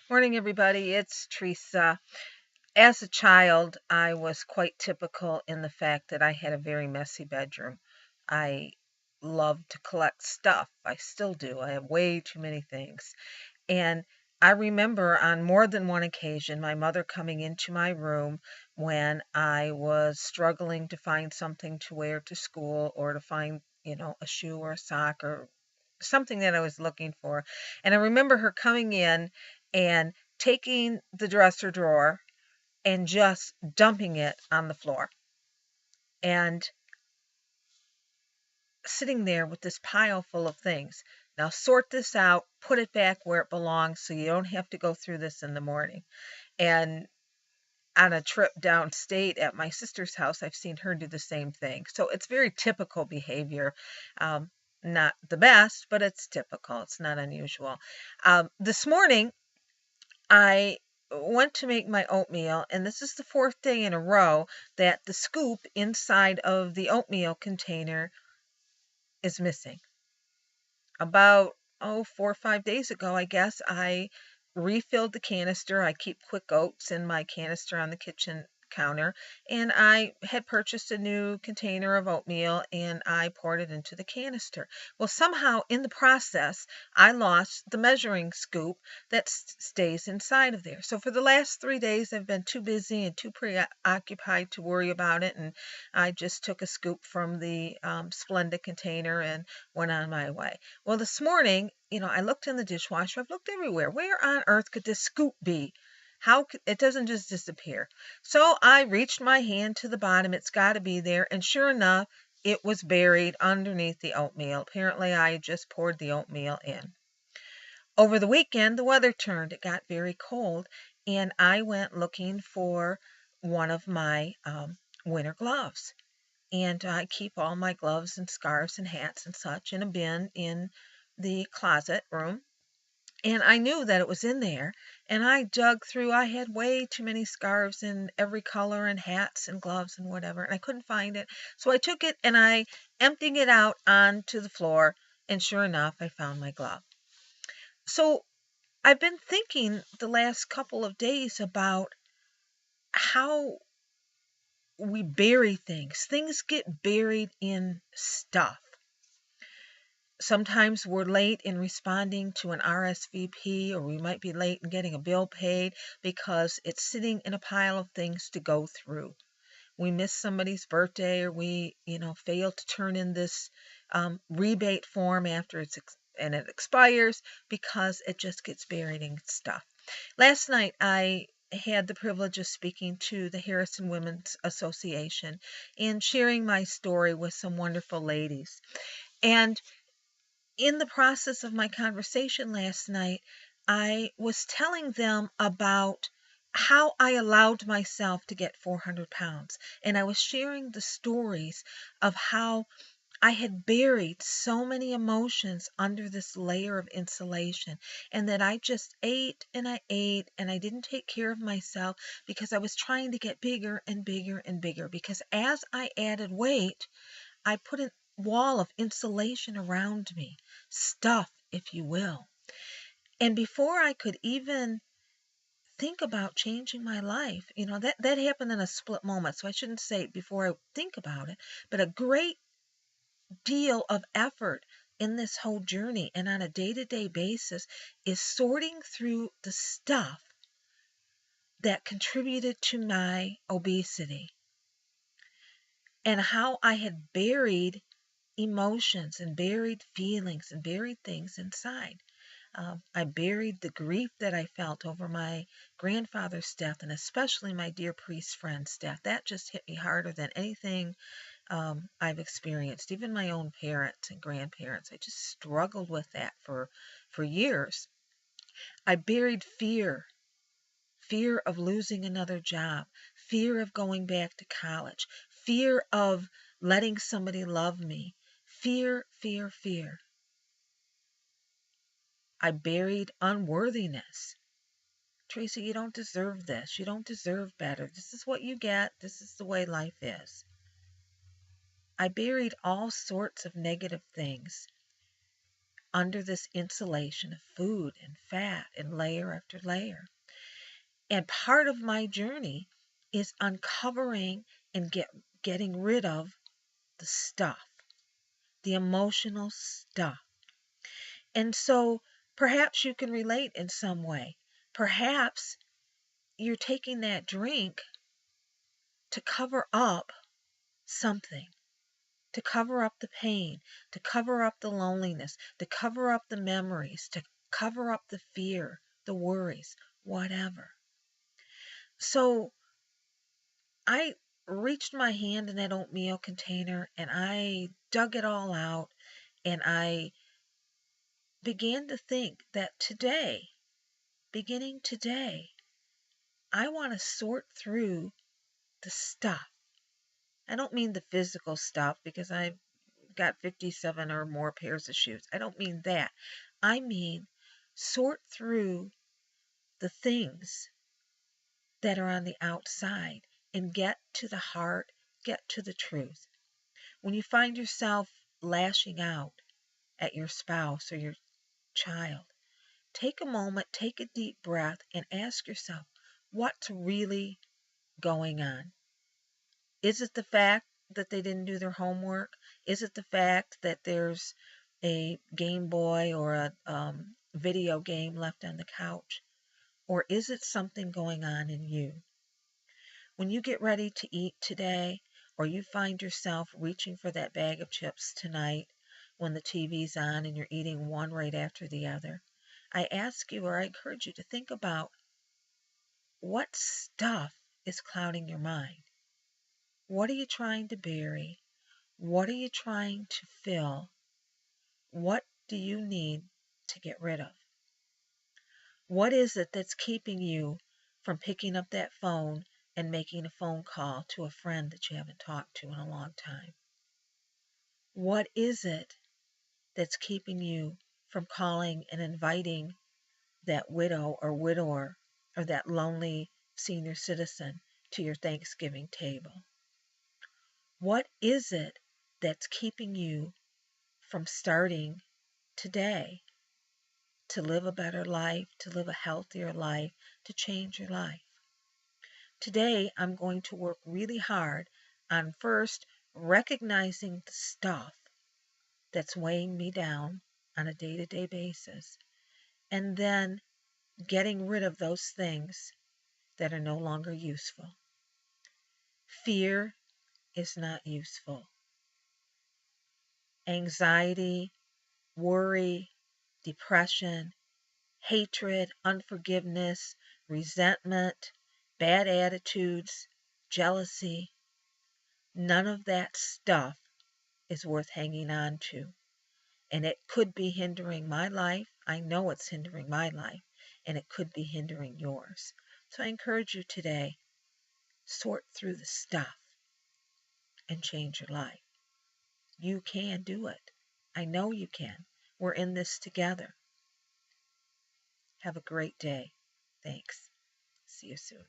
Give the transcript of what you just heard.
Morning, everybody. It's Theresa. As a child, I was quite typical in the fact that I had a very messy bedroom. I loved to collect stuff. I still do. I have way too many things. And I remember on more than one occasion my mother coming into my room when I was struggling to find something to wear to school or to find, a shoe or a sock or something that I was looking for. And I remember her coming in and taking the dresser drawer and just dumping it on the floor and sitting there with this pile full of things. Now sort this out, put it back where it belongs so you don't have to go through this in the morning. And on a trip downstate at my sister's house, I've seen her do the same thing. So it's very typical behavior. Um, Not the best, but it's typical. It's not unusual. This morning, I went to make my oatmeal, and this is the fourth day in a row that the scoop inside of the oatmeal container is missing. About, 4 or 5 days ago, I guess, I refilled the canister. I keep Quick Oats in my canister on the kitchen counter, and I had purchased a new container of oatmeal and I poured it into the canister. Well, somehow in the process, I lost the measuring scoop that stays inside of there. So for the last 3 days, I've been too busy and too preoccupied to worry about it, and I just took a scoop from the Splenda container and went on my way. Well, this morning, I looked in the dishwasher. I've looked everywhere. Where on earth could this scoop be? It doesn't just disappear. So I reached my hand to the bottom. It's got to be there. And sure enough, it was buried underneath the oatmeal. Apparently, I just poured the oatmeal in. Over the weekend, the weather turned. It got very cold, and I went looking for one of my winter gloves. And I keep all my gloves and scarves and hats and such in a bin in the closet room. And I knew that it was in there. And I dug through. I had way too many scarves in every color and hats and gloves and whatever. And I couldn't find it. So I took it and I emptied it out onto the floor. And sure enough, I found my glove. So I've been thinking the last couple of days about how we bury things. Things get buried in stuff. Sometimes we're late in responding to an RSVP, or we might be late in getting a bill paid because it's sitting in a pile of things to go through. We miss somebody's birthday, or we, fail to turn in this rebate form after and it expires because it just gets buried in stuff. Last night, I had the privilege of speaking to the Harrison Women's Association and sharing my story with some wonderful ladies. And in the process of my conversation last night, I was telling them about how I allowed myself to get 400 pounds. And I was sharing the stories of how I had buried so many emotions under this layer of insulation, and that I just ate and I ate and I didn't take care of myself because I was trying to get bigger and bigger and bigger. Because as I added weight, I put a wall of insulation around me, stuff, if you will. And before I could even think about changing my life, that happened in a split moment. So I shouldn't say before I think about it, but a great deal of effort in this whole journey and on a day-to-day basis is sorting through the stuff that contributed to my obesity and how I had buried emotions and buried feelings and buried things inside. I buried the grief that I felt over my grandfather's death, and especially my dear priest friend's death. That just hit me harder than anything I've experienced. Even my own parents and grandparents, I just struggled with that for years. I buried fear of losing another job, fear of going back to college, fear of letting somebody love me, fear, fear, fear. I buried unworthiness. Tracy, you don't deserve this. You don't deserve better. This is what you get. This is the way life is. I buried all sorts of negative things under this insulation of food and fat and layer after layer. And part of my journey is uncovering and getting rid of the stuff, the emotional stuff. And so perhaps you can relate in some way. Perhaps you're taking that drink to cover up something, to cover up the pain, to cover up the loneliness, to cover up the memories, to cover up the fear, the worries, whatever. So I reached my hand in that oatmeal container and I dug it all out, and I began to think that today, beginning today, I want to sort through the stuff. I don't mean the physical stuff because I've got 57 or more pairs of shoes. I don't mean that. I mean sort through the things that are on the outside and get to the heart, get to the truth. When you find yourself lashing out at your spouse or your child, take a moment, take a deep breath, and ask yourself, what's really going on? Is it the fact that they didn't do their homework? Is it the fact that there's a Game Boy or a video game left on the couch? Or is it something going on in you? When you get ready to eat today, or you find yourself reaching for that bag of chips tonight when the TV's on and you're eating one right after the other, I ask you, or I encourage you to think about what stuff is clouding your mind. What are you trying to bury? What are you trying to fill? What do you need to get rid of? What is it that's keeping you from picking up that phone and making a phone call to a friend that you haven't talked to in a long time? What is it that's keeping you from calling and inviting that widow or widower or that lonely senior citizen to your Thanksgiving table? What is it that's keeping you from starting today to live a better life, to live a healthier life, to change your life? Today, I'm going to work really hard on first recognizing the stuff that's weighing me down on a day-to-day basis, and then getting rid of those things that are no longer useful. Fear is not useful. Anxiety, worry, depression, hatred, unforgiveness, resentment, bad attitudes, jealousy, none of that stuff is worth hanging on to. And it could be hindering my life. I know it's hindering my life, and it could be hindering yours. So I encourage you today, sort through the stuff and change your life. You can do it. I know you can. We're in this together. Have a great day. Thanks. See you soon.